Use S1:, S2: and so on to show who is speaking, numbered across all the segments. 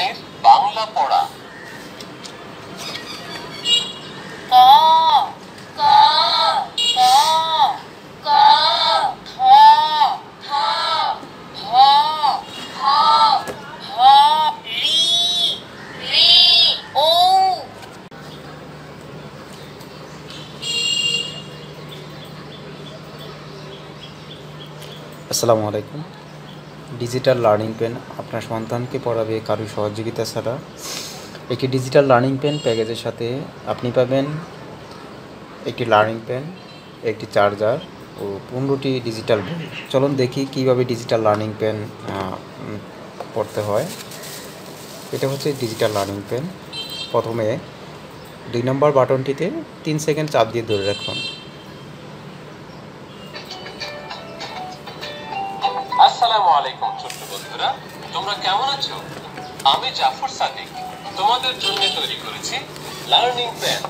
S1: সোনামণির বাংলা পড়া।
S2: ক ক ক ক খ খ ভ ভ ভ রি রি ও।
S3: আসসালামু আলাইকুম। ডিজিটাল লার্নিং পেন আপনার সন্তানকে পড়াবে কারো সহযোগিতা ছাড়া। একটি ডিজিটাল লার্নিং পেন প্যাকেজের সাথে আপনি পাবেন একটি লার্নিং পেন, একটি চার্জার ও 15টি ডিজিটাল বই। চলুন দেখি কিভাবে ডিজিটাল লার্নিং পেন পড়তে হয়। এটা হচ্ছে ডিজিটাল লার্নিং পেন। প্রথমে 2 নম্বর বাটনটিতে 3 সেকেন্ড চাপ দিয়ে ধরে রাখুন।
S1: আসসালামু আলাইকুম ছোট্ট বন্ধুরা, তোমরা কেমন আছো? আমি জাফর সাদিক তোমাদের জন্য তৈরি করেছি লার্নিং পেন।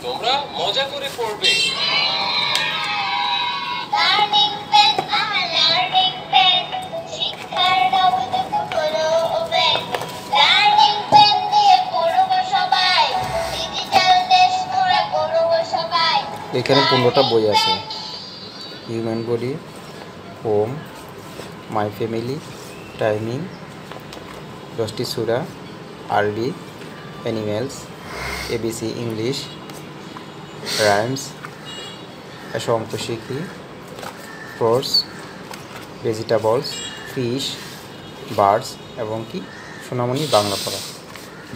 S1: তোমরা মজা করে পড়বে।
S2: লার্নিং পেন লার্নিং পেন শিক্ষার নবযুগ হলো ওপেন। লার্নিং পেন দিয়ে পড়ব সবাই, ডিজিটাল দেশ গড়ে করব সবাই।
S3: এখানে 15টা বই আছে। Human body, home, my family, timing, 10টি সূরা, আরবি, অ্যানিমেলস, এবিসি ইংলিশ, রাইমস, এসো অঙ্ক শিখি, ফ্রুটস, ভেজিটেবলস, ফিশ, বার্ডস এবং কি সোনামণি বাংলা পড়া।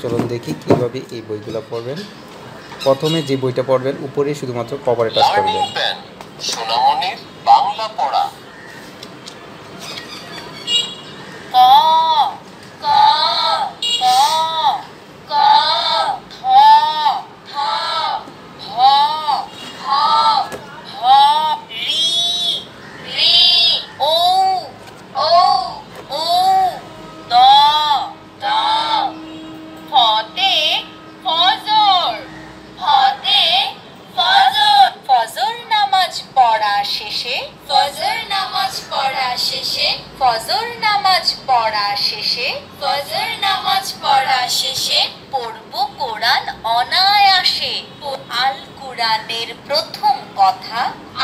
S3: চলুন দেখি কীভাবে এই বইগুলো পড়বেন। প্রথমে যে বইটা পড়বেন উপরে শুধুমাত্র কভারে টাচ করবেন।
S1: সোনামণির বাংলা পড়া।
S2: ক ক ক ক খ খ ভ ভ ভ রি রি ও ও ও দ দ ফতে ফজর ফতে ফজর। ফজর নামাজ পড়া শেষে ফজর নামাজ পড়া শেষে ফজর নামাজ পড়া শেষে ফজর নামাজ পড়া শেষে পড়ব কোরআন অনায়াসে। আল কোরআনের প্রথম কথা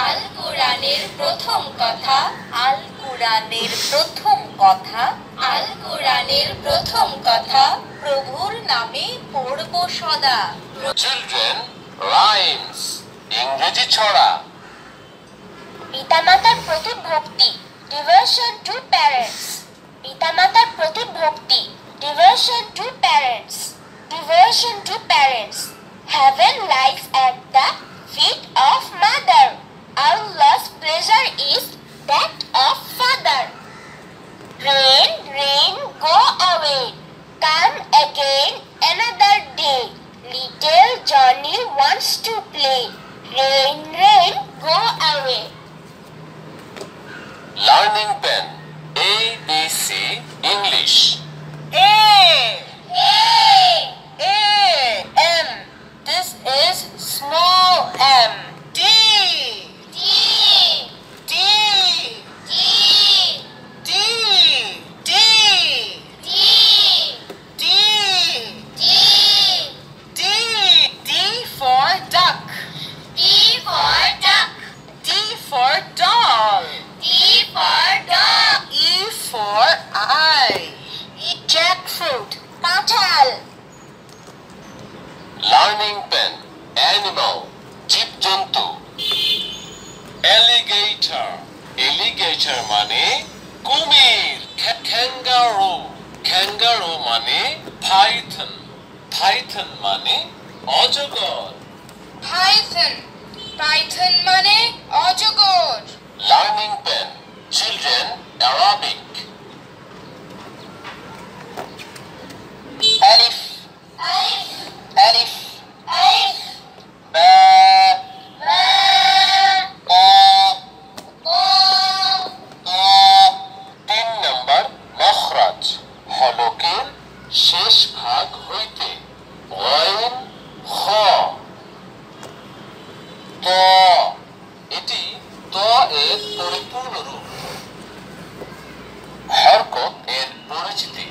S2: আল কোরআনের প্রথম কথা আল কোরআনের প্রথম কথা আল কোরআনের প্রথম কথা প্রভুর নামে পড়ব সদা।
S1: চিলড্রেন রাইমস ইংরেজি ছড়া।
S2: পিতামাতার প্রতি ভক্তি ডিভোশন টু প্যারেন্টস। পিতামাতার প্রতি ভক্তি devotion to parents. Devotion to parents. Heaven lies at the feet of mother. Allah's pleasure is that of father. Rain, rain, go away. Come again another day. Little Johnny wants to play. Rain, rain, go away.
S1: Learning pen ABC English.
S2: A M. This is small m. D D D D D D D D D D D for duck. D for duck. D for doll. D for dog. E for eye. Jackfruit. Kathal.
S1: Learning pen animal জীবজন্তু। Alligator alligator মানে কুমির। Kangaroo kangaroo মানে python python মানে অজগর।
S2: Python. Python মানে অজগর।
S1: Learning pen children Arabic. Alif
S2: Alif.
S1: Alif
S2: Alif.
S1: Ba
S2: Ba.
S1: Qa
S2: Qa.
S1: Qa 3 নম্বর মখরাজ হলকের শেষ ভাগ হইতে গয়েন খ ত। এটি ত এর পরিপূর্ণ রূপ। হরকত এর পরিচিতি।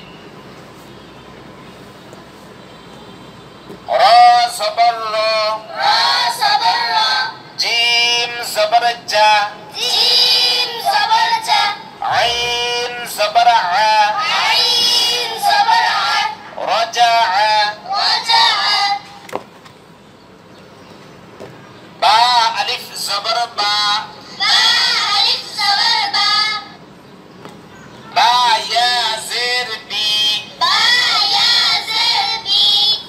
S4: زبر را
S2: را زبر را
S4: جيم زبر جا
S2: جيم زبر جا
S4: عين زبر ع
S2: عين زبر ع
S4: رجع
S2: رجع
S4: با ألف زبر با
S2: با ألف زبر با
S4: با يا زير بي
S2: با يا زر بي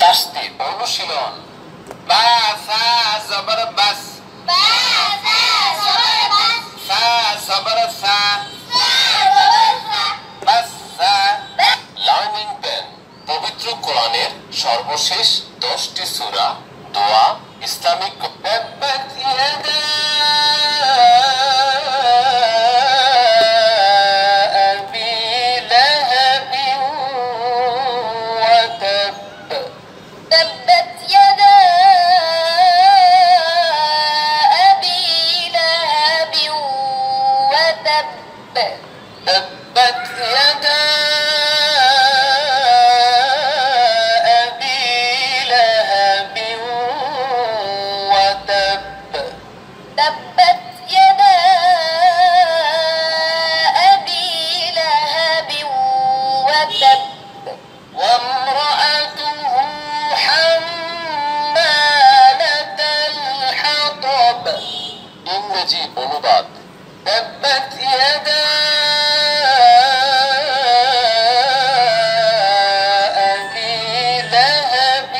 S4: তাসদিদ অনুশীলন বা ফা জবর বাস
S2: با فا زبر بس
S4: ফা জবর ফা
S2: فا زبر فا
S4: বাস ফা
S1: লার্নিং পেন পবিত্র কোরআনের সর্বশেষ 10টি সূরা দোয়া ইসলামিক
S4: تبت يدا أبي لهب وتب
S2: تبت يدا أبي لهب وتب
S4: تبت يدا أبي لهب وتب
S2: تبت يدا أبي لهب وتب
S4: وامرأته حمالة الحطب
S1: ইংরেজি অনুবাদ
S4: تبت يدا أبي لهب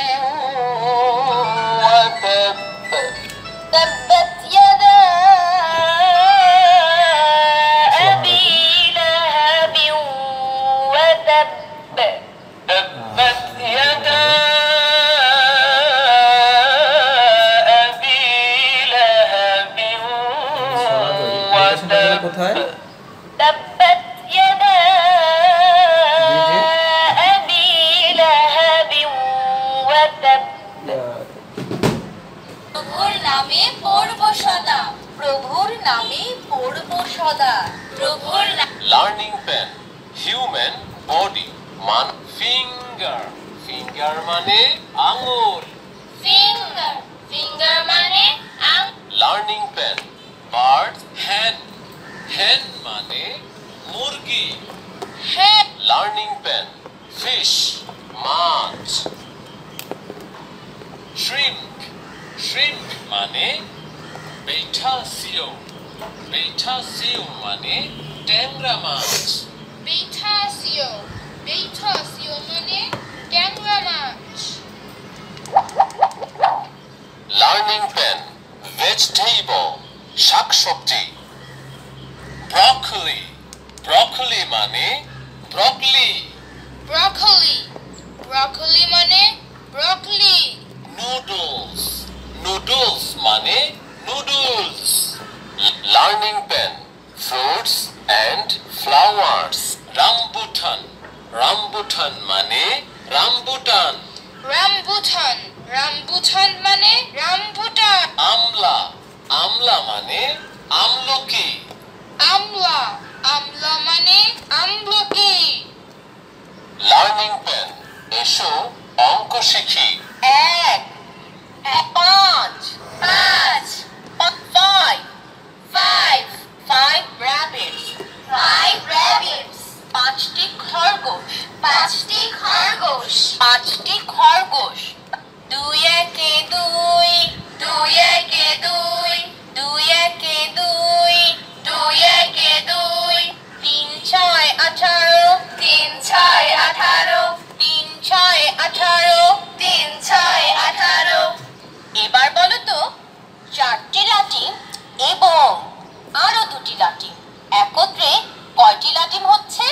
S4: وتب
S2: تبت يدا أبي لهب وتب
S4: تبت يدا أبي لهب
S3: কোথায়
S2: تبت يدا أبي لهب وتب প্রভুর নামে পড়ব সদা প্রভুর নামে পড়ব সদা প্রভুর
S1: লার্নিং পেন হিউম্যান বডি মান ফিঙ্গার ফিঙ্গার মানে আঙ্গুল
S2: ফিঙ্গার ফিঙ্গার মানে
S1: লার্নিং পেন বার্ড হ্যান হ্যান মানে মুরগি
S2: হ্যাঁ
S1: লার্নিং পেন ফিশ মাছ শ্রিম্প শ্রিম্প মানে বেইঠাসিও বেইঠাসিও মানে ট্যাংরা মাছ
S2: বেইঠাসিও বেইঠাসিও মানে ট্যাংরা মাছ
S1: লার্নিং পেন ভেজিটেবল শাকসবজি ব্রকলি ব্রকলি মানে ব্রকলি
S2: ব্রকলি ব্রকলি মানে ব্রকলি
S1: নুডলস নুডলস মানে noodles learning pen fruits and flowers rambutan rambutan মানে রামবুটান
S2: রামবুটান রামবুটান মানে রামবুটান
S1: আমলা আমলা মানে আমলকি
S2: আমলা আমলা মানে আমলকি
S1: লার্নিং পেন এসো অঙ্ক শিখি
S2: এক পাঁচ পাঁচ five five five rabbits five rabbits পাঁচটি খরগোশ পাঁচটি খরগোশ পাঁচটি খরগোশ দুই একে দুই দুই একে দুই দুই একে দুই দুই একে দুই তিন ছয় 18 তিন ছয় 18 তিন ছয় 18 তিন ছয় 18 এবার বলো তো চারটি লাটিম এবং আরো দুটি লাটিম একত্রে কয়টি লাটিম হচ্ছে